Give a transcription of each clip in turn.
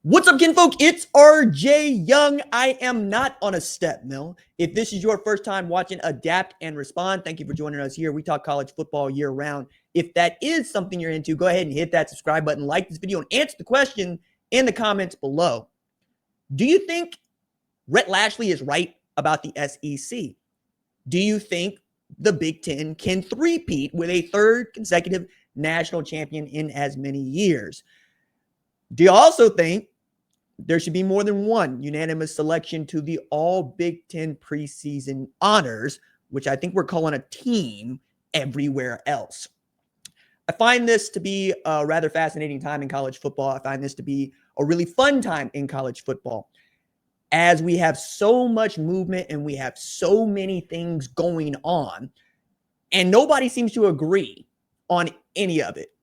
What's up, kinfolk? It's RJ Young. I am not on a step mill. If this is your first time watching Adapt and Respond, thank you for joining us here. We talk college football year round. If that is something you're into, go ahead and hit that subscribe button, like this video, and answer the question in the comments below. Do you think Rhett Lashlee is right about the SEC? Do you think the Big Ten can three-peat with a third consecutive national champion in as many years? Do you also think there should be more than one unanimous selection to the All-Big Ten Preseason honors, which I think we're calling a team everywhere else? I find this to be a rather fascinating time in college football. I find this to be a really fun time in college football, as we have so much movement and we have so many things going on, and nobody seems to agree on any of it.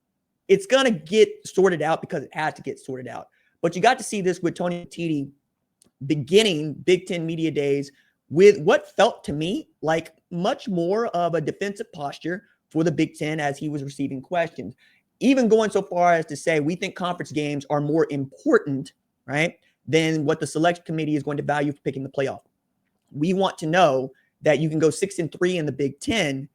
It's going to get sorted out because it has to get sorted out. But you got to see this with Tony Titi beginning Big Ten Media Days with what felt to me like much more of a defensive posture for the Big Ten as he was receiving questions. Even going so far as to say, we think conference games are more important, right, than what the select committee is going to value for picking the playoff. We want to know that you can go 6-3 in the Big Ten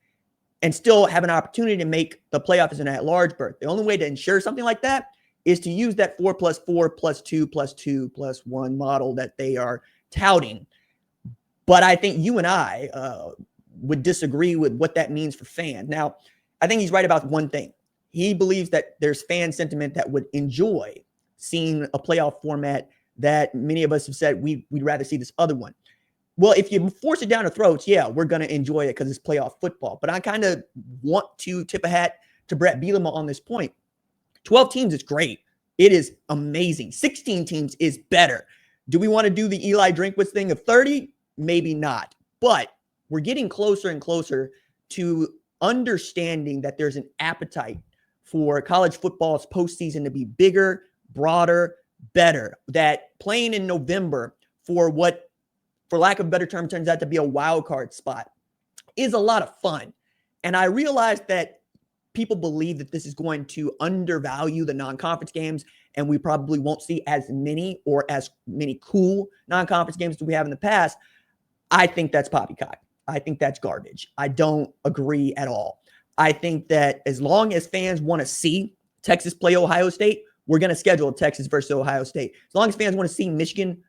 and still have an opportunity to make the playoff as an at-large berth. The only way to ensure something like that is to use that 4+4+2+2+1 model that they are touting. But I think you and I would disagree with what that means for fans. Now, I think he's right about one thing. He believes that there's fan sentiment that would enjoy seeing a playoff format that many of us have said we'd rather see this other one. Well, if you force it down our throats, yeah, we're going to enjoy it because it's playoff football. But I kind of want to tip a hat to Brett Bielema on this point. 12 teams is great. It is amazing. 16 teams is better. Do we want to do the Eli Drinkwitz thing of 30? Maybe not. But we're getting closer and closer to understanding that there's an appetite for college football's postseason to be bigger, broader, better. That playing in November for what, for lack of a better term, turns out to be a wild card spot is a lot of fun. And I realized that people believe that this is going to undervalue the non-conference games, and we probably won't see as many or as many cool non-conference games as we have in the past. I think that's poppycock. I think that's garbage. I don't agree at all. I think that as long as fans want to see Texas play Ohio State, we're going to schedule Texas versus Ohio State. As long as fans want to see Michigan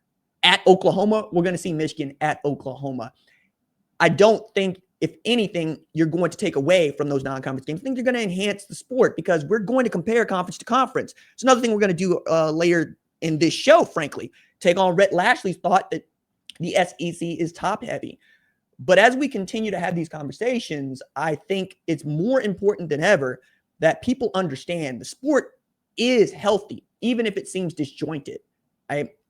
at Oklahoma, we're going to see Michigan at Oklahoma. I don't think, if anything, you're going to take away from those non-conference games. I think you're going to enhance the sport because we're going to compare conference to conference. It's another thing we're going to do later in this show, frankly, take on Rhett Lashlee's thought that the SEC is top-heavy. But as we continue to have these conversations, I think it's more important than ever that people understand the sport is healthy, even if it seems disjointed.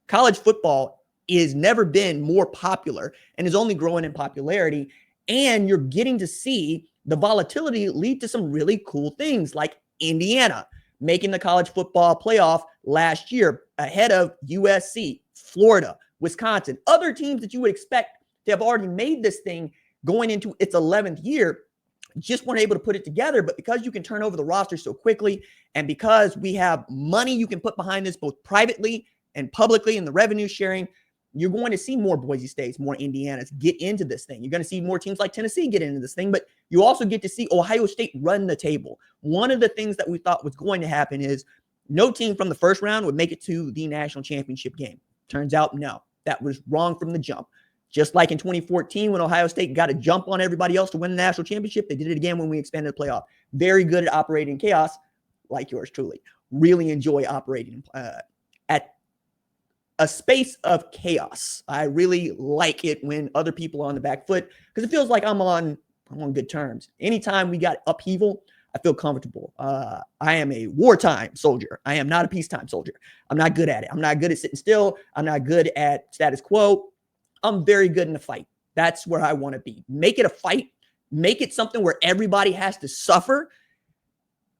College football has never been more popular and is only growing in popularity. And you're getting to see the volatility lead to some really cool things, like Indiana making the college football playoff last year ahead of USC, Florida, Wisconsin, other teams that you would expect to have already made this thing going into its 11th year, just weren't able to put it together. But because you can turn over the roster so quickly, and because we have money you can put behind this both privately and publicly in the revenue sharing, you're going to see more Boise States, more Indianas get into this thing. You're going to see more teams like Tennessee get into this thing, but you also get to see Ohio State run the table. One of the things that we thought was going to happen is no team from the first round would make it to the national championship game. Turns out, no, that was wrong from the jump. Just like in 2014, when Ohio State got a jump on everybody else to win the national championship, they did it again when we expanded the playoff. Very good at operating chaos, like yours truly. Really enjoy operating at a space of chaos. I really like it when other people are on the back foot because it feels like I'm on good terms. Anytime we got upheaval, I feel comfortable. I am a wartime soldier. I am not a peacetime soldier. I'm not good at it. I'm not good at sitting still. I'm not good at status quo. I'm very good in a fight. That's where I want to be. Make it a fight. Make it something where everybody has to suffer,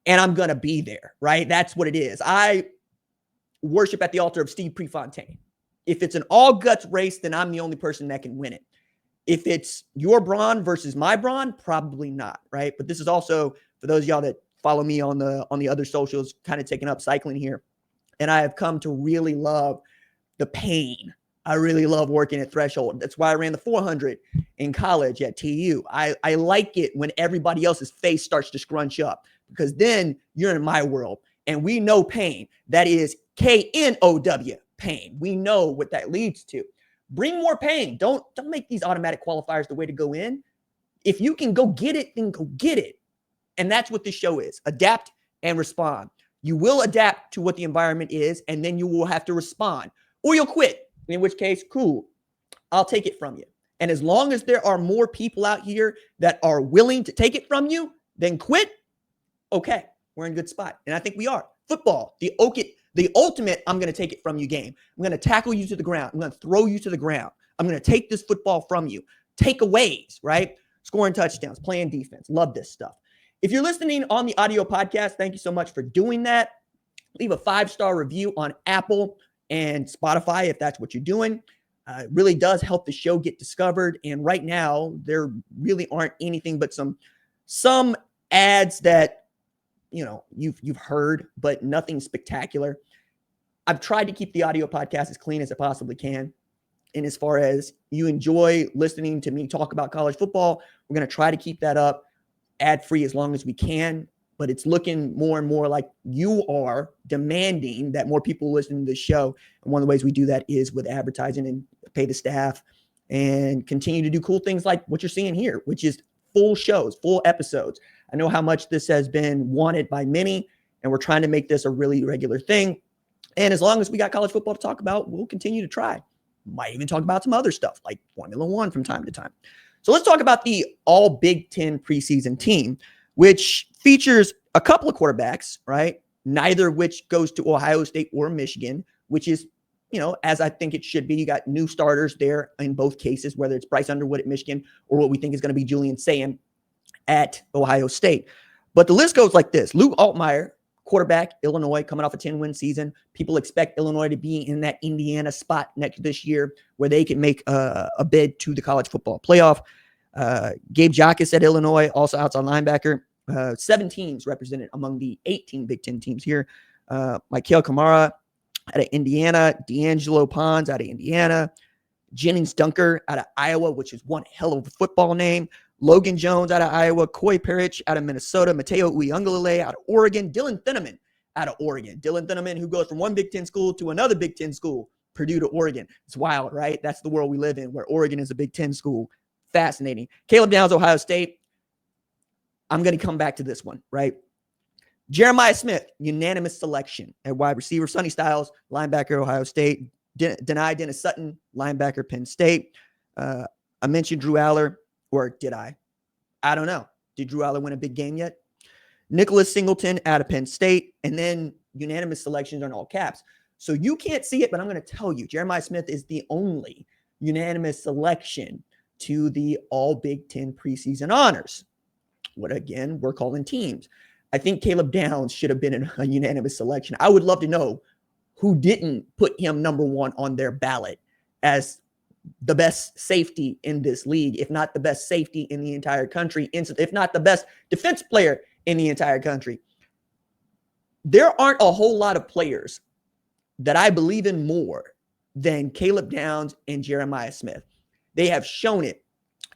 and I'm going to be there, right? That's what it is. I worship at the altar of Steve Prefontaine. If it's an all-guts race, then I'm the only person that can win it. If it's your brawn versus my brawn, probably not, right? But this is also, for those of y'all that follow me on the other socials, kind of taking up cycling here, And I have come to really love the pain. I really love working at threshold. That's why I ran the 400 in college at TU. I like it when everybody else's face starts to scrunch up, because then you're in my world and we know pain. That is KNOW, pain. We know what that leads to. Bring more pain. Don't make these automatic qualifiers the way to go in. If you can go get it, then go get it. And that's what this show is. Adapt and respond. You will adapt to what the environment is, and then you will have to respond, or you'll quit, in which case, cool, I'll take it from you. And as long as there are more people out here that are willing to take it from you, then quit, okay, we're in a good spot. And I think we are. Football, the ultimate I'm going to take it from you game. I'm going to tackle you to the ground. I'm going to throw you to the ground. I'm going to take this football from you. Takeaways, right? Scoring touchdowns, playing defense. Love this stuff. If you're listening on the audio podcast, thank you so much for doing that. Leave a 5-star review on Apple and Spotify if that's what you're doing. It really does help the show get discovered. And right now, there really aren't anything but some ads that, you know, you've heard, but nothing spectacular. I've tried to keep the audio podcast as clean as I possibly can. And as far as you enjoy listening to me talk about college football, we're going to try to keep that up ad-free as long as we can. But it's looking more and more like you are demanding that more people listen to the show. And one of the ways we do that is with advertising and pay the staff and continue to do cool things like what you're seeing here, which is full shows, full episodes. I know how much this has been wanted by many, and we're trying to make this a really regular thing. And as long as we got college football to talk about, we'll continue to try. Might even talk about some other stuff like Formula One from time to time. So let's talk about the All-Big Ten Preseason team, which features a couple of quarterbacks, right? Neither of which goes to Ohio State or Michigan, which is, you know, as I think it should be. You got new starters there in both cases, whether it's Bryce Underwood at Michigan or what we think is going to be Julian Sayin at Ohio State. But the list goes like this. Luke Altmaier, quarterback, Illinois, coming off a 10-win season. People expect Illinois to be in that Indiana spot this year where they can make a bid to the college football playoff. Gabe Jacas at Illinois, also outside linebacker. 7 teams represented among the 18 Big Ten teams here. Michael Kamara out of Indiana. D'Angelo Pons out of Indiana. Jennings Dunker out of Iowa, which is one hell of a football name. Logan Jones out of Iowa. Coy Parrish out of Minnesota. Mateo Uiagalelei out of Oregon. Dylan Thieneman out of Oregon. Dylan Thieneman, who goes from one Big Ten school to another Big Ten school, Purdue to Oregon. It's wild, right? That's the world we live in, where Oregon is a Big Ten school. Fascinating. Caleb Downs, Ohio State. I'm going to come back to this one, right? Jeremiah Smith, unanimous selection at wide receiver. Sonny Styles, linebacker, Ohio State. Dennis Sutton, linebacker, Penn State. I mentioned Drew Aller, or did I? I don't know. Did Drew Aller win a big game yet? Nicholas Singleton out of Penn State, and then unanimous selections are in all caps. So you can't see it, but I'm going to tell you, Jeremiah Smith is the only unanimous selection to the All-Big Ten Preseason honors. What, again, we're calling teams. I think Caleb Downs should have been a unanimous selection. I would love to know who didn't put him number one on their ballot as the best safety in this league, if not the best safety in the entire country, if not the best defense player in the entire country. There aren't a whole lot of players that I believe in more than Caleb Downs and Jeremiah Smith. They have shown it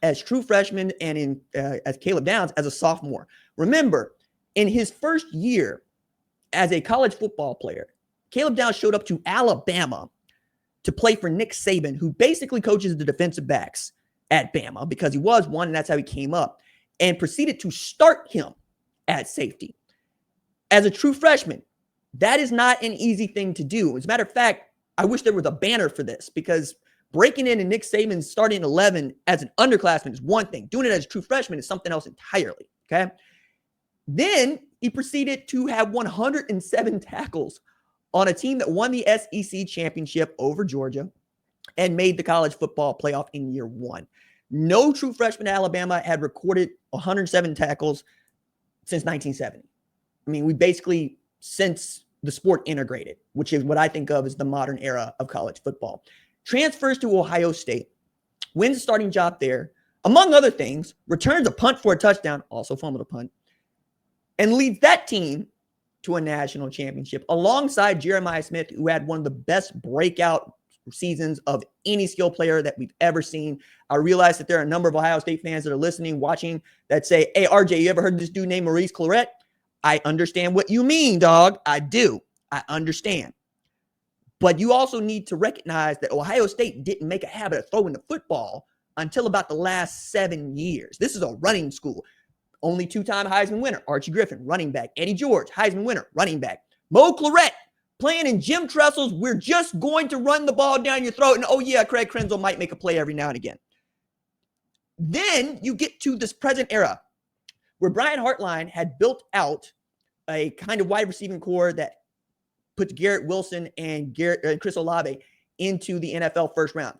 as true freshmen and as Caleb Downs as a sophomore. Remember, in his first year as a college football player, Caleb Downs showed up to Alabama to play for Nick Saban, who basically coaches the defensive backs at Bama because he was one, and that's how he came up, and proceeded to start him at safety. As a true freshman, that is not an easy thing to do. As a matter of fact, I wish there was a banner for this, because breaking in and Nick Saban's starting 11 as an underclassman is one thing. Doing it as a true freshman is something else entirely, okay? Then he proceeded to have 107 tackles on a team that won the SEC championship over Georgia and made the college football playoff in year one. No true freshman at Alabama had recorded 107 tackles since 1970. I mean, we basically, since the sport integrated, which is what I think of as the modern era of college football. Transfers to Ohio State, wins a starting job there, among other things, returns a punt for a touchdown, also fumbled a punt, and leads that team to a national championship alongside Jeremiah Smith, who had one of the best breakout seasons of any skill player that we've ever seen. I realize that there are a number of Ohio State fans that are listening, watching, that say, hey, RJ, you ever heard this dude named Maurice Clarett? I understand what you mean, dog. I do. I understand. But you also need to recognize that Ohio State didn't make a habit of throwing the football until about the last 7 years. This is a running school. Only two-time Heisman winner, Archie Griffin, running back. Eddie George, Heisman winner, running back. Mo Clarett, playing in Jim Tressel's, we're just going to run the ball down your throat. And oh yeah, Craig Krenzel might make a play every now and again. Then you get to this present era where Brian Hartline had built out a kind of wide receiving core that puts Garrett Wilson and Chris Olave into the NFL first round.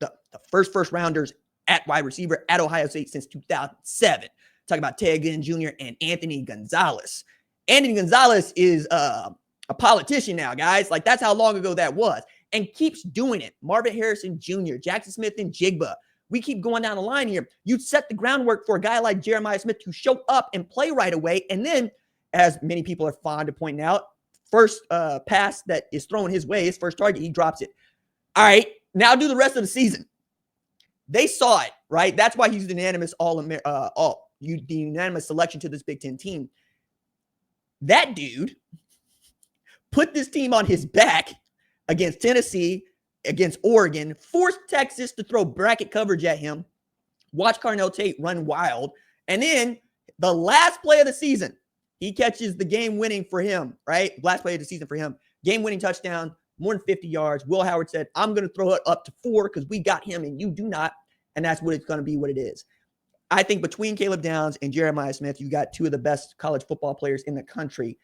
The first rounders at wide receiver at Ohio State since 2007. Talk about Ted Ginn Jr. and Anthony Gonzalez. Anthony Gonzalez is a politician now, guys. Like, that's how long ago that was, and keeps doing it. Marvin Harrison Jr., Jackson Smith and Jigba. We keep going down the line here. You set the groundwork for a guy like Jeremiah Smith to show up and play right away. And then, as many people are fond of pointing out, first pass that is thrown his way, his first target, he drops it. All right, now do the rest of the season. They saw it, right? That's why he's the unanimous selection to this Big Ten team. That dude put this team on his back against Tennessee, against Oregon, forced Texas to throw bracket coverage at him, watch Carnell Tate run wild, and then the last play of the season, he catches the game-winning for him, right? Last play of the season for him. Game-winning touchdown, more than 50 yards. Will Howard said, I'm going to throw it up to 4 because we got him and you do not, and that's what it's going to be, what it is. I think between Caleb Downs and Jeremiah Smith, you got two of the best college football players in the country,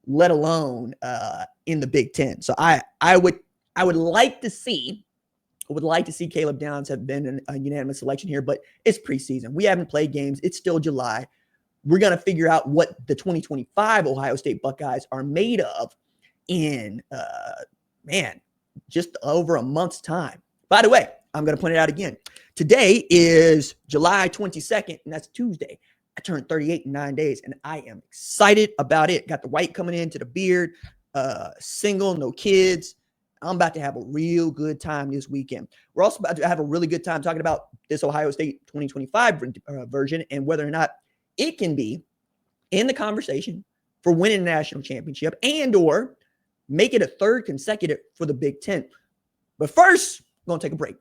let alone in the Big Ten. So I would like to see Caleb Downs have been a unanimous selection here, but it's preseason. We haven't played games. It's still July. We're going to figure out what the 2025 Ohio State Buckeyes are made of in, just over a month's time. By the way, I'm going to point it out again. Today is July 22nd, and that's Tuesday. I turned 38 in 9 days, and I am excited about it. Got the white coming into the beard, single, no kids. I'm about to have a real good time this weekend. We're also about to have a really good time talking about this Ohio State 2025 version and whether or not it can be in the conversation for winning a national championship and or make it a third consecutive for the Big Ten. But first, we're going to take a break.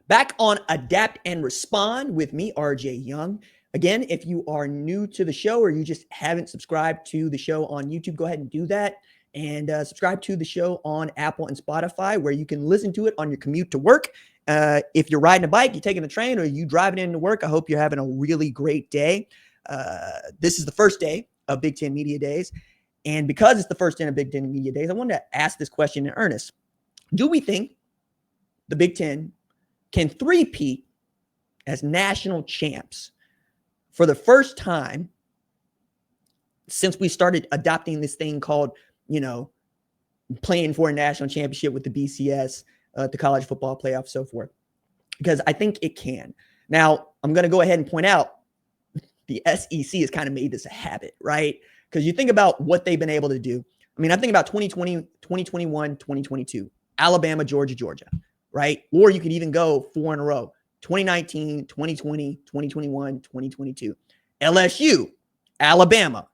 Back on Adapt and Respond with me, RJ Young. Again, if you are new to the show or you just haven't subscribed to the show on YouTube, go ahead and do that. And subscribe to the show on Apple and Spotify, where you can listen to it on your commute to work. If you're riding a bike, you're taking the train, or you driving into work, I hope you're having a really great day. This is the first day of Big Ten Media Days. And because it's the first day of Big Ten Media Days, I wanted to ask this question in earnest. Do we think the Big Ten can three-peat as national champs for the first time since we started adopting this thing called, playing for a national championship with the BCS, the college football playoff, so forth? Because I think it can. Now, I'm going to go ahead and point out the SEC has kind of made this a habit, right? Because you think about what they've been able to do. I mean, I think about 2020, 2021, 2022, Alabama, Georgia, right? Or you could even go 4 in a row, 2019, 2020, 2021, 2022. LSU, Alabama,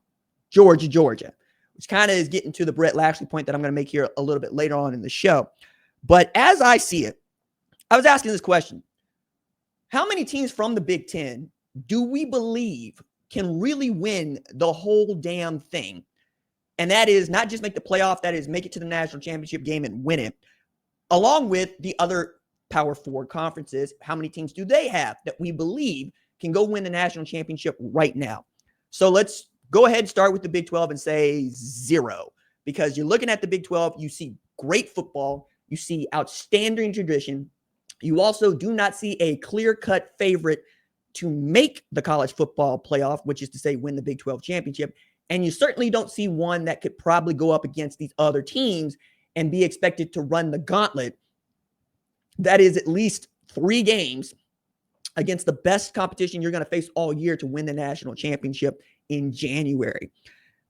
Georgia, which kind of is getting to the Rhett Lashlee point that I'm going to make here a little bit later on in the show. But as I see it, I was asking this question. How many teams from the Big Ten do we believe can really win the whole damn thing? And that is not just make the playoff, that is make it to the national championship game and win it. Along with the other Power 4 conferences, how many teams do they have that we believe can go win the national championship right now? So let's go ahead and start with the Big 12 and say 0. Because you're looking at the Big 12, you see great football, you see outstanding tradition, You also do not see a clear-cut favorite to make the college football playoff, which is to say win the Big 12 championship. And you certainly don't see one that could probably go up against these other teams and be expected to run the gauntlet. That is at least 3 games against the best competition you're going to face all year to win the national championship in January.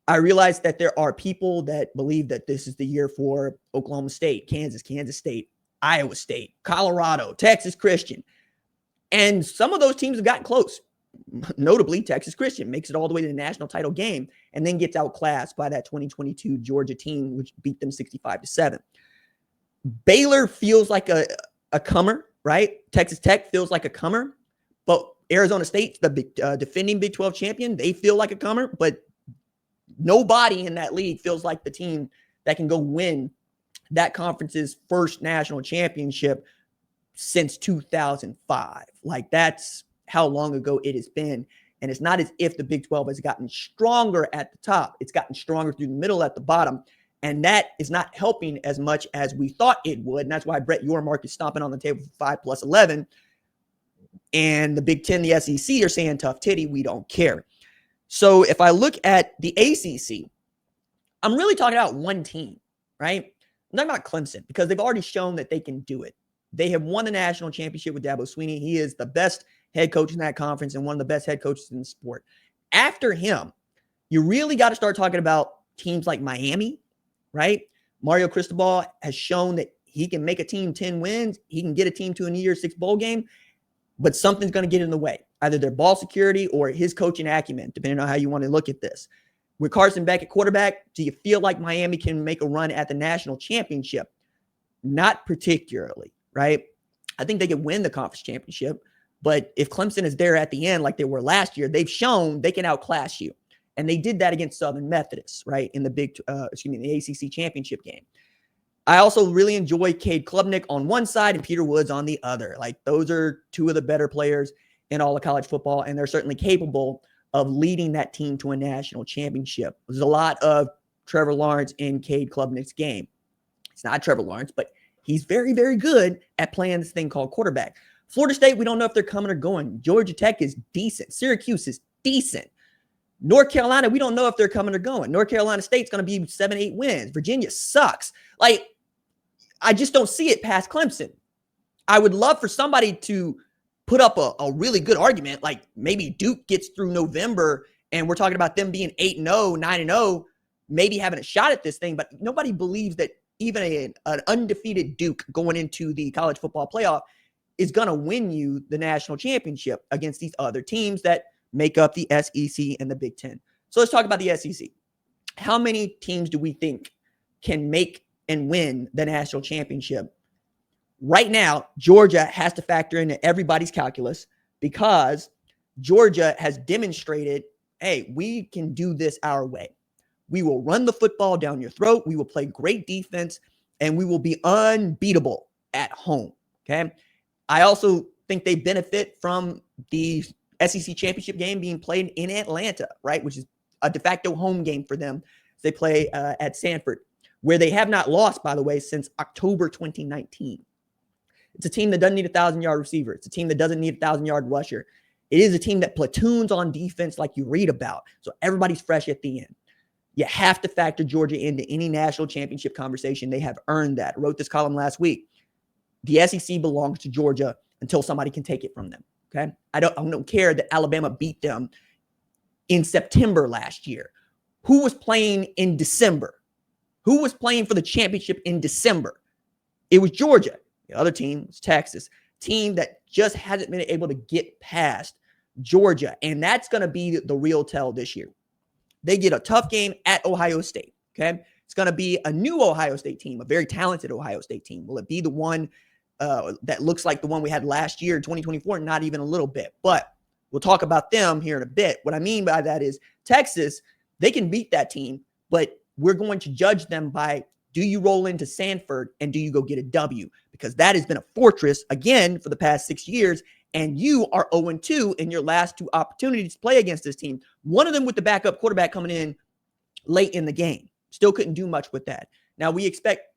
I realize that there are people that believe that this is the year for Oklahoma State, Kansas State, Iowa State, Colorado, Texas Christian. And some of those teams have gotten close. Notably, Texas Christian makes it all the way to the national title game and then gets outclassed by that 2022 Georgia team, which beat them 65-7. Baylor feels like a comer, right? Texas Tech feels like a comer, but Arizona State, the defending Big 12 champion, they feel like a comer, but nobody in that league feels like the team that can go win that conference's first national championship since 2005. Like, that's how long ago it has been. And it's not as if the Big 12 has gotten stronger at the top. It's gotten stronger through the middle at the bottom. And that is not helping as much as we thought it would. And that's why Brett Yormark is stomping on the table for 5+11. And the Big Ten, the SEC are saying tough titty, we don't care. So if I look at the ACC, I'm really talking about one team, right? I'm talking about Clemson because they've already shown that they can do it. They have won the national championship with Dabo Swinney. He is the best head coach in that conference and one of the best head coaches in the sport. After him, you really got to start talking about teams like Miami, right? Mario Cristobal has shown that he can make a team 10 wins. He can get a team to a New Year's Six bowl game, but something's going to get in the way. Either their ball security or his coaching acumen, depending on how you want to look at this. With Carson Beck at quarterback, do you feel like Miami can make a run at the national championship? Not particularly, right? I think they could win the conference championship, but if Clemson is there at the end like they were last year, they've shown they can outclass you. And they did that against Southern Methodist, right, in the the ACC championship game. I also really enjoy Cade Klubnik on one side and Peter Woods on the other. Like, those are two of the better players in all of college football, and they're certainly capable of leading that team to a national championship. There's a lot of Trevor Lawrence in Cade Klubnik's game. It's not Trevor Lawrence, but he's very, very good at playing this thing called quarterback. Florida State, we don't know if they're coming or going. Georgia Tech is decent. Syracuse is decent. North Carolina, we don't know if they're coming or going. North Carolina State's going to be 7-8 wins. Virginia sucks. Like, I just don't see it past Clemson. I would love for somebody to put up a really good argument, like maybe Duke gets through November and we're talking about them being 8-0, 9-0, maybe having a shot at this thing, but nobody believes that even an undefeated Duke going into the college football playoff is going to win you the national championship against these other teams that make up the SEC and the Big Ten. So let's talk about the SEC. How many teams do we think can make and win the national championship? Right now, Georgia has to factor into everybody's calculus because Georgia has demonstrated, hey, we can do this our way. We will run the football down your throat. We will play great defense, and we will be unbeatable at home, okay? I also think they benefit from the SEC championship game being played in Atlanta, right, which is a de facto home game for them. They play at Sanford, where they have not lost, by the way, since October 2019. It's a team that doesn't need a 1,000-yard receiver. It's a team that doesn't need a 1,000-yard rusher. It is a team that platoons on defense like you read about. So everybody's fresh at the end. You have to factor Georgia into any national championship conversation. They have earned that. I wrote this column last week. The SEC belongs to Georgia until somebody can take it from them. Okay. I don't care that Alabama beat them in September last year. Who was playing in December? Who was playing for the championship in December? It was Georgia. The other team was Texas. Team that just hasn't been able to get past Georgia. And that's going to be the real tell this year. They get a tough game at Ohio State. Okay. It's going to be a new Ohio State team, a very talented Ohio State team. Will it be the one that looks like the one we had last year in 2024? Not even a little bit, but we'll talk about them here in a bit. What I mean by that is Texas, they can beat that team, but we're going to judge them by, do you roll into Sanford and do you go get a W? Because that has been a fortress, again, for the past 6 years, and you are 0-2 in your last 2 opportunities to play against this team. One of them with the backup quarterback coming in late in the game. Still couldn't do much with that. Now, we expect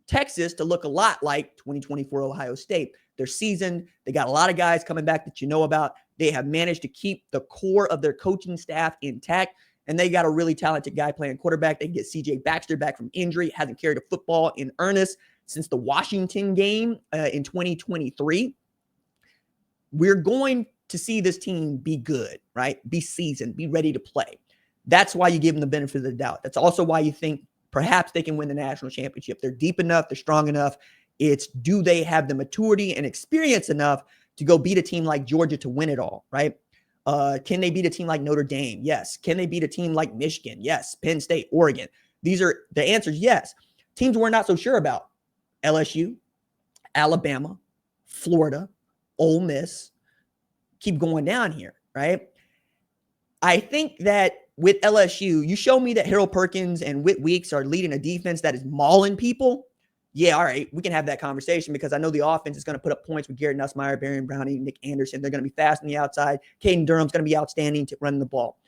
Texas to look a lot like 2024 Ohio State. They're seasoned. They got a lot of guys coming back that you know about. They have managed to keep the core of their coaching staff intact, and they got a really talented guy playing quarterback. They can get C.J. Baxter back from injury, hasn't carried a football in earnest since the Washington game in 2023. We're going to see this team be good, right? Be seasoned, be ready to play. That's why you give them the benefit of the doubt. That's also why you think perhaps they can win the national championship. They're deep enough. They're strong enough. It's do they have the maturity and experience enough to go beat a team like Georgia to win it all, right? Can they beat a team like Notre Dame? Yes. Can they beat a team like Michigan? Yes. Penn State, Oregon. These are the answers. Yes. Teams we're not so sure about: LSU, Alabama, Florida, Ole Miss. Keep going down here, right? I think that with LSU, you show me that Harold Perkins and Whit Weeks are leading a defense that is mauling people. Yeah, all right, we can have that conversation because I know the offense is going to put up points with Garrett Nussmeier, Barry Browning, Nick Anderson. They're going to be fast on the outside. Caden Durham's going to be outstanding to run the ball.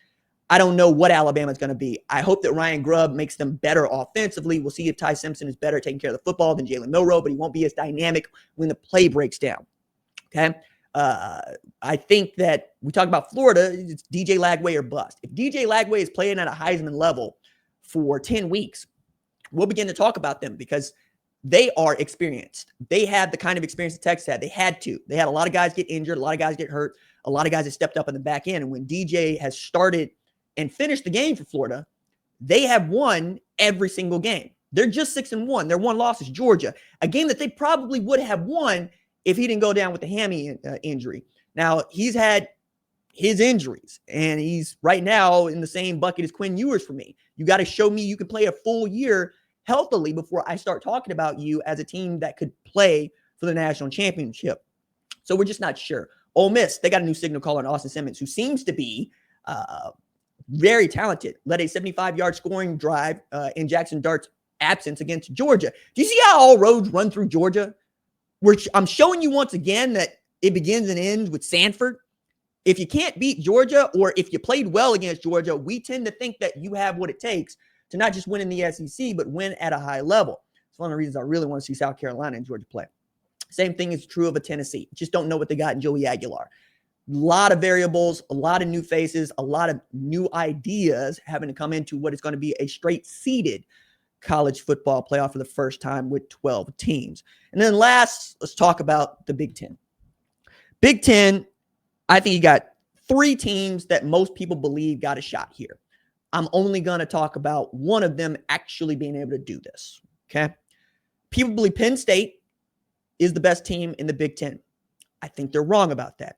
I don't know what Alabama's going to be. I hope that Ryan Grubb makes them better offensively. We'll see if Ty Simpson is better at taking care of the football than Jalen Milroe, but he won't be as dynamic when the play breaks down. Okay? I think that we talk about Florida, it's DJ Lagway or bust. If DJ Lagway is playing at a Heisman level for 10 weeks, we'll begin to talk about them because they are experienced. They have the kind of experience that Texas had. They had to. They had a lot of guys get injured, a lot of guys get hurt, a lot of guys have stepped up in the back end. And when DJ has started and finished the game for Florida, they have won every single game. They're just 6-1. Their one loss is Georgia, a game that they probably would have won if he didn't go down with the hammy injury. Now, he's had his injuries, and he's right now in the same bucket as Quinn Ewers for me. You got to show me you can play a full year healthily before I start talking about you as a team that could play for the national championship. So we're just not sure. Ole Miss, they got a new signal caller in Austin Simmons, who seems to be very talented. Led a 75-yard scoring drive in Jackson Dart's absence against Georgia. Do you see how all roads run through Georgia? I'm showing you once again that it begins and ends with Sanford. If you can't beat Georgia, or if you played well against Georgia, we tend to think that you have what it takes to not just win in the SEC, but win at a high level. It's one of the reasons I really want to see South Carolina and Georgia play. Same thing is true of a Tennessee. Just don't know what they got in Joey Aguilar. A lot of variables, a lot of new faces, a lot of new ideas having to come into what is going to be a straight seeded college football playoff for the first time with 12 teams. And then last, let's talk about the Big Ten. Big Ten, I think you got 3 teams that most people believe got a shot here. I'm only going to talk about one of them actually being able to do this, okay? People believe Penn State is the best team in the Big Ten. I think they're wrong about that.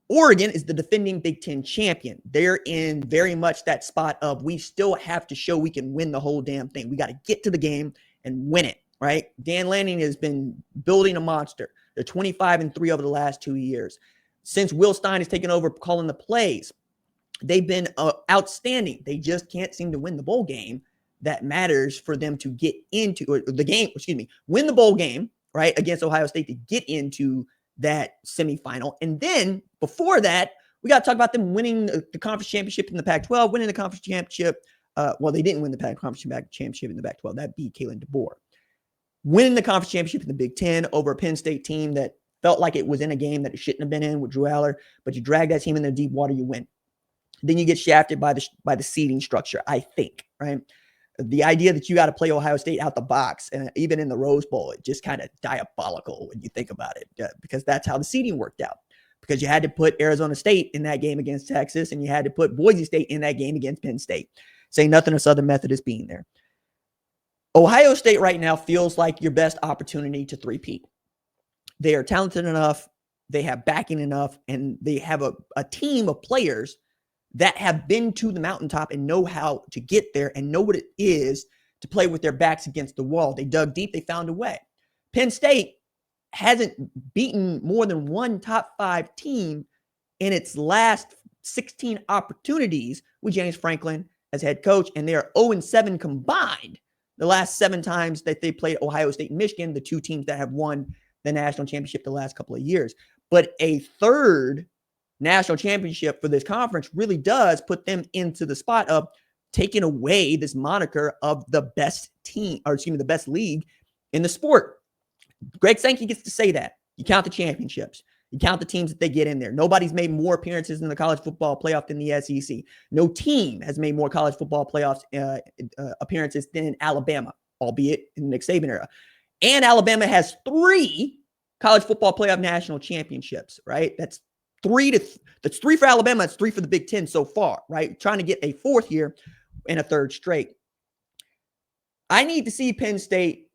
Oregon is the defending Big Ten champion. They're in very much that spot of we still have to show we can win the whole damn thing. We got to get to the game and win it, right? Dan Lanning has been building a monster. They're 25-3 over the last 2 years. Since Will Stein has taken over calling the plays, they've been outstanding. They just can't seem to win the bowl game that matters for them to get into win the bowl game, right, against Ohio State to get into that semifinal. And then before that, we got to talk about them winning the conference championship in the Pac-12, winning the conference championship. They didn't win the conference championship in the Pac-12. That beat Kalen DeBoer. Winning the conference championship in the Big Ten over a Penn State team that felt like it was in a game that it shouldn't have been in with Drew Aller, but you drag that team in the deep water, you win. Then you get shafted by the seeding structure, I think, right? The idea that you got to play Ohio State out the box, and even in the Rose Bowl, it just kind of diabolical when you think about it, because that's how the seeding worked out. Because you had to put Arizona State in that game against Texas, and you had to put Boise State in that game against Penn State. Say nothing of Southern Methodist being there. Ohio State right now feels like your best opportunity to three-peat. They are talented enough, they have backing enough, and they have a team of players that have been to the mountaintop and know how to get there and know what it is to play with their backs against the wall. They dug deep, they found a way. Penn State hasn't beaten more than one top 5 team in its last 16 opportunities with James Franklin as head coach, and they are 0-7 combined the last 7 times that they played Ohio State and Michigan, the 2 teams that have won the national championship the last couple of years. But a third national championship for this conference really does put them into the spot of taking away this moniker of the best team, or the best league in the sport. Greg Sankey gets to say that. You count the championships. You count the teams that they get in there. Nobody's made more appearances in the college football playoff than the SEC. No team has made more college football playoffs appearances than Alabama, albeit in the Nick Saban era. And Alabama has 3 college football playoff national championships, right? That's 3 for Alabama. That's 3 for the Big Ten so far, right? Trying to get a 4th here and a 3rd straight. I need to see Penn State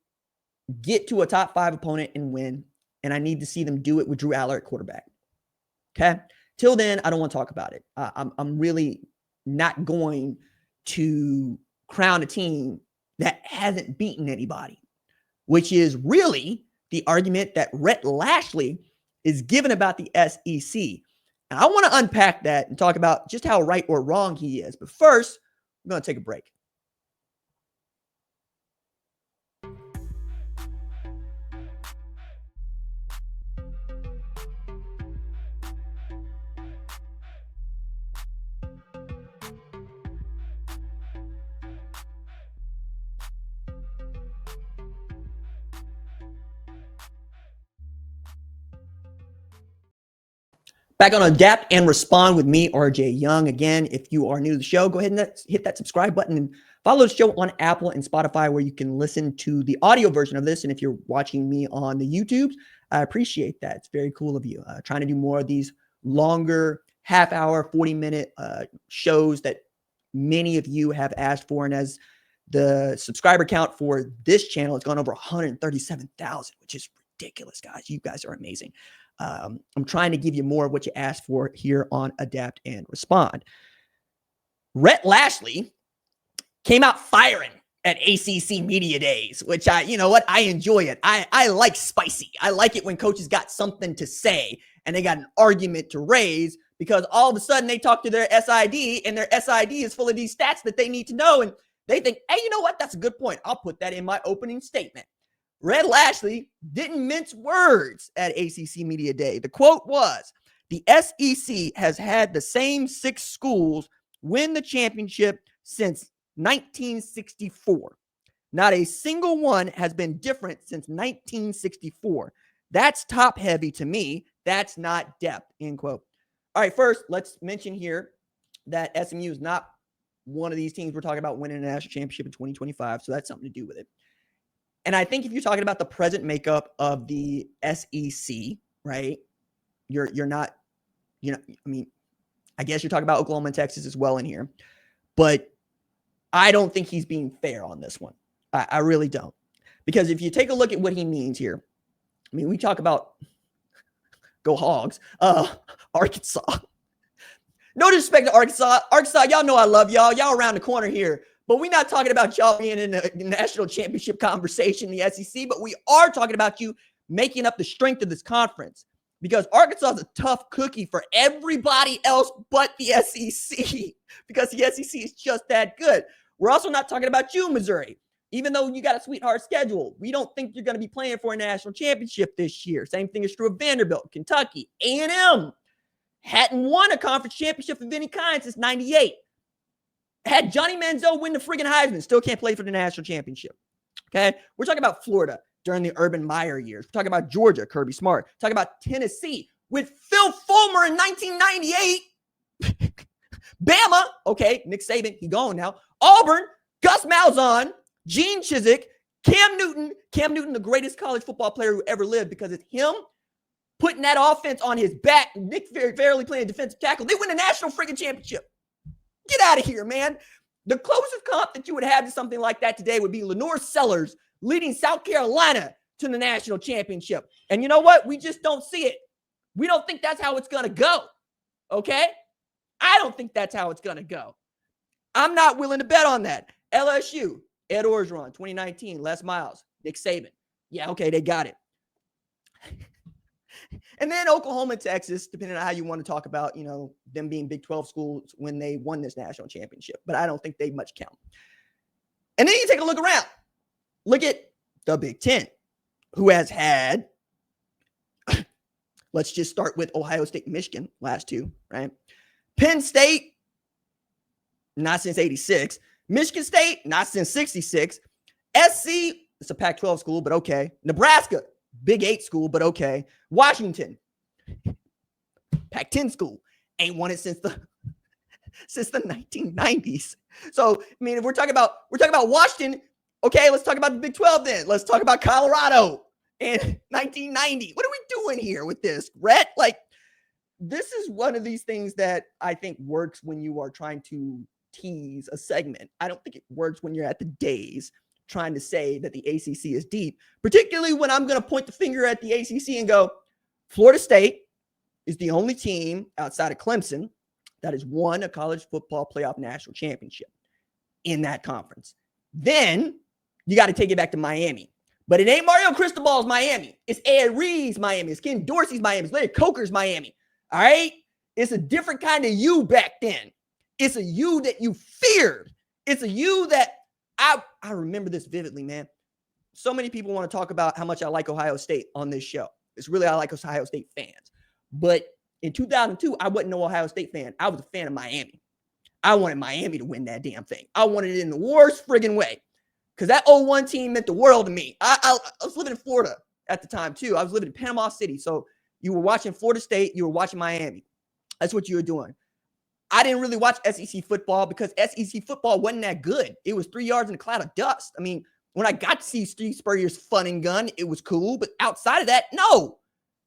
get to a top 5 opponent and win. And I need to see them do it with Drew Aller at quarterback. Okay. Till then, I don't want to talk about it. I'm really not going to crown a team that hasn't beaten anybody, which is really the argument that Rhett Lashlee is given about the SEC. And I want to unpack that and talk about just how right or wrong he is. But first, I'm going to take a break. Back on Adapt and Respond with me, RJ Young. Again, if you are new to the show, go ahead and hit that subscribe button and follow the show on Apple and Spotify, where you can listen to the audio version of this. And if you're watching me on the YouTubes, I appreciate that. It's very cool of you. Trying to do more of these longer half-hour, 40-minute shows that many of you have asked for. And as the subscriber count for this channel has gone over 137,000, which is ridiculous, guys. You guys are amazing. I'm trying to give you more of what you asked for here on Adapt and Respond. Rhett Lashlee came out firing at ACC Media Days, which I enjoy it. I like spicy. I like it when coaches got something to say and they got an argument to raise, because all of a sudden they talk to their SID and their SID is full of these stats that they need to know. And they think, hey, you know what? That's a good point. I'll put that in my opening statement. Rhett Lashlee didn't mince words at ACC Media Day. The quote was, the SEC has had the same 6 schools win the championship since 1964. Not a single one has been different since 1964. That's top heavy to me. That's not depth, end quote. All right, first, let's mention here that SMU is not one of these teams we're talking about winning a national championship in 2025, so that's something to do with it. And I think if you're talking about the present makeup of the SEC, right, you're not, I mean, I guess you're talking about Oklahoma and Texas as well in here, but I don't think he's being fair on this one. I really don't. Because if you take a look at what he means here, I mean, we talk about go Hogs, Arkansas. No disrespect to Arkansas. Arkansas, y'all know I love y'all. Y'all around the corner here. But we're not talking about y'all being in the national championship conversation in the SEC, but we are talking about you making up the strength of this conference, because Arkansas is a tough cookie for everybody else but the SEC, because the SEC is just that good. We're also not talking about you, Missouri. Even though you got a sweetheart schedule, we don't think you're going to be playing for a national championship this year. Same thing is true of Vanderbilt, Kentucky, A&M. Hadn't won a conference championship of any kind since 98. Had Johnny Manziel win the friggin' Heisman, still can't play for the national championship. Okay? We're talking about Florida during the Urban Meyer years. We're talking about Georgia, Kirby Smart. We're talking about Tennessee with Phil Fulmer in 1998. Bama, okay, Nick Saban, he gone now. Auburn, Gus Malzahn, Gene Chizik, Cam Newton. Cam Newton, the greatest college football player who ever lived, because it's him putting that offense on his back. Nick Fairley playing defensive tackle. They win the national friggin' championship. Get out of here, man. The closest comp that you would have to something like that today would be Lenore Sellers leading South Carolina to the national championship. And you know what? We just don't see it. We don't think that's how it's going to go. Okay? I don't think that's how it's going to go. I'm not willing to bet on that. LSU, Ed Orgeron, 2019, Les Miles, Nick Saban. Yeah, okay, they got it. And then Oklahoma and Texas, depending on how you want to talk about, them being Big 12 schools when they won this national championship. But I don't think they much count. And then you take a look around. Look at the Big Ten, who has had, let's just start with Ohio State, Michigan, last 2, right? Penn State, not since 86. Michigan State, not since 66. SC, it's a Pac-12 school, but okay. Nebraska, Big 8 school, but okay. Washington, Pac-10 school, ain't won it since the 1990s. So, I mean, if we're talking about Washington, okay, let's talk about the Big 12 then. Let's talk about Colorado in 1990. What are we doing here with this, Rhett? Like, this is one of these things that I think works when you are trying to tease a segment. I don't think it works when you're at the days trying to say that the ACC is deep, particularly when I'm going to point the finger at the ACC and go, Florida State is the only team outside of Clemson that has won a college football playoff national championship in that conference. Then you got to take it back to Miami. But it ain't Mario Cristobal's Miami. It's Ed Reed's Miami. It's Ken Dorsey's Miami. It's Larry Coker's Miami. All right? It's a different kind of you back then. It's a you that you feared. It's a you that I remember this vividly, man. So many people want to talk about how much I like Ohio State on this show. It's really, I like Ohio State fans. But in 2002, I wasn't no Ohio State fan. I was a fan of Miami. I wanted Miami to win that damn thing. I wanted it in the worst friggin' way. Because that 0-1 team meant the world to me. I was living in Florida at the time, too. I was living in Panama City. So you were watching Florida State. You were watching Miami. That's what you were doing. I didn't really watch SEC football because SEC football wasn't that good. It was 3 yards in a cloud of dust. I mean, when I got to see Steve Spurrier's fun and gun, it was cool. But outside of that, no.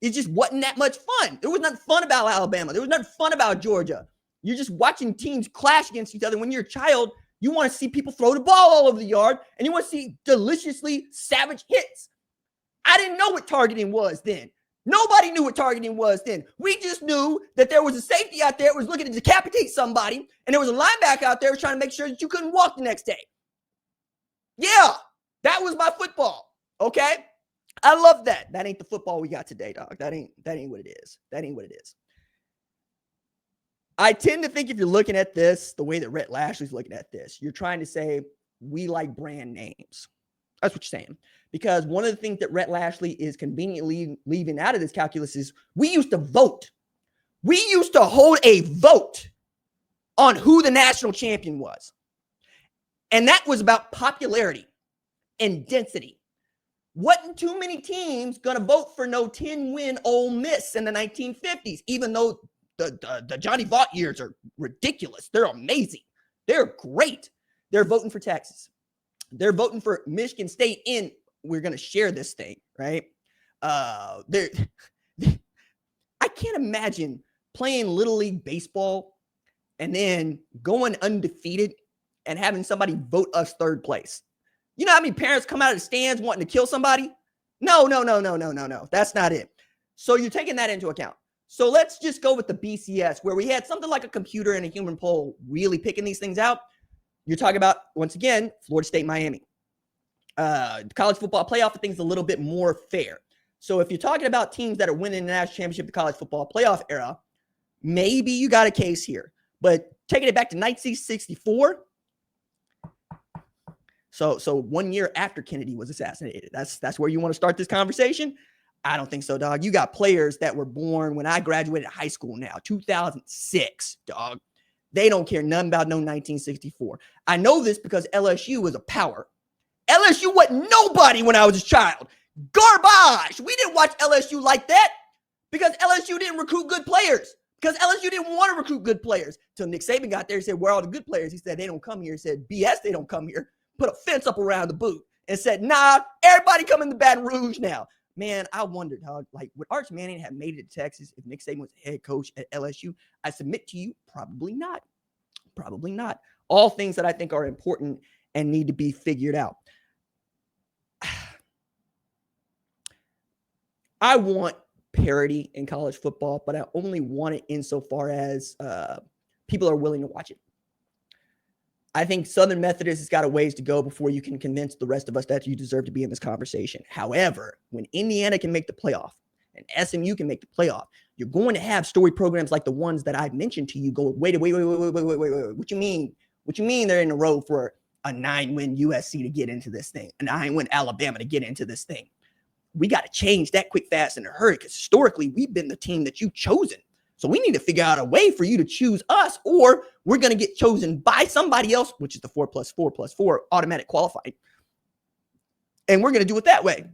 It just wasn't that much fun. There was nothing fun about Alabama. There was nothing fun about Georgia. You're just watching teams clash against each other. When you're a child, you want to see people throw the ball all over the yard, and you want to see deliciously savage hits. I didn't know what targeting was then. Nobody knew what targeting was then. We just knew that there was a safety out there that was looking to decapitate somebody, and there was a linebacker out there who was trying to make sure that you couldn't walk the next day. Yeah, that was my football, okay? I love that. That ain't the football we got today, dog. That ain't what it is. That ain't what it is. I tend to think if you're looking at this, the way that Rhett Lashlee's looking at this, you're trying to say, we like brand names. That's what you're saying. Because one of the things that Rhett Lashlee is conveniently leaving out of this calculus is we used to vote. We used to hold a vote on who the national champion was. And that was about popularity and density. Wasn't too many teams going to vote for no 10-win Ole Miss in the 1950s, even though the Johnny Vaught years are ridiculous. They're amazing. They're great. They're voting for Texas. They're voting for Michigan State in. We're going to share this thing, right? I can't imagine playing Little League baseball and then going undefeated and having somebody vote us third place. You know how many parents come out of the stands wanting to kill somebody? No. That's not it. So you're taking that into account. So let's just go with the BCS, where we had something like a computer and a human poll really picking these things out. You're talking about, once again, Florida State, Miami. The college football playoff, I think, is a little bit more fair. So if you're talking about teams that are winning the national championship, the college football playoff era, maybe you got a case here. But taking it back to 1964, so 1 year after Kennedy was assassinated, that's where you want to start this conversation? I don't think so, dog. You got players that were born when I graduated high school now, 2006, dog. They don't care nothing about no 1964. I know this because LSU was a power. LSU wasn't nobody when I was a child. Garbage. We didn't watch LSU like that because LSU didn't recruit good players. Because LSU didn't want to recruit good players. Till Nick Saban got there and said, where are all the good players? He said, they don't come here. He said, BS, they don't come here. Put a fence up around the boot and said, nah, everybody come to Baton Rouge now. Man, I wondered, how, like, would Arch Manning have made it to Texas if Nick Saban was the head coach at LSU? I submit to you, probably not. Probably not. All things that I think are important and need to be figured out. I want parity in college football, but I only want it insofar as people are willing to watch it. I think Southern Methodist has got a ways to go before you can convince the rest of us that you deserve to be in this conversation. However, when Indiana can make the playoff and SMU can make the playoff, you're going to have story programs like the ones that I've mentioned to you go, wait. What you mean? What you mean they're in a row for a 9-win USC to get into this thing, a 9-win Alabama to get into this thing? We got to change that quick, fast, in a hurry, because historically we've been the team that you've chosen. So we need to figure out a way for you to choose us, or we're going to get chosen by somebody else, which is the 4+4+4 automatic qualifying. And we're going to do it that way.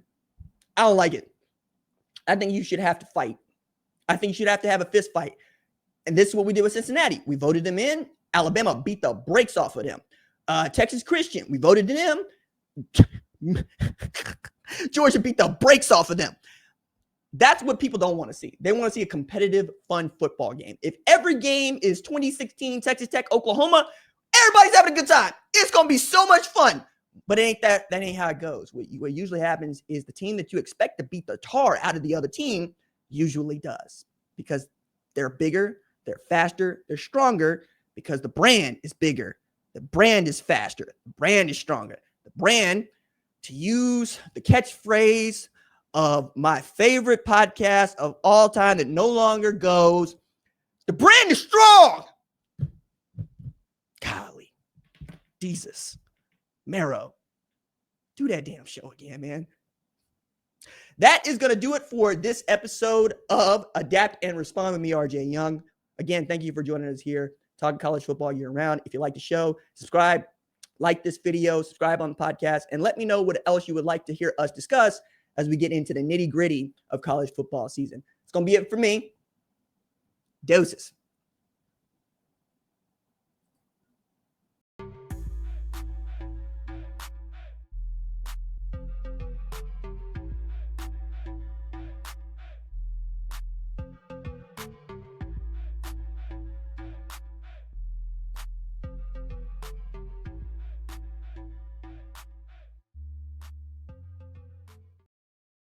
I don't like it. I think you should have to fight. I think you should have to have a fist fight. And this is what we did with Cincinnati. We voted them in. Alabama beat the brakes off of them. Texas Christian, we voted them. Georgia beat the brakes off of them. That's what people don't want to see. They want to see a competitive, fun football game. If every game is 2016 Texas Tech, Oklahoma, everybody's having a good time. It's going to be so much fun. But that ain't how it goes. What usually happens is the team that you expect to beat the tar out of the other team usually does, because they're bigger, they're faster, they're stronger, because the brand is bigger, the brand is faster, the brand is stronger. The brand, to use the catchphrase of my favorite podcast of all time that no longer goes, the brand is strong. Golly, Jesus, Marrow, do that damn show again, man. That is going to do it for this episode of Adapt and Respond with me, RJ Young. Again, thank you for joining us here, talking college football year round. If you like the show, subscribe, like this video, subscribe on the podcast, and let me know what else you would like to hear us discuss as we get into the nitty-gritty of college football season. It's going to be it for me. Doses.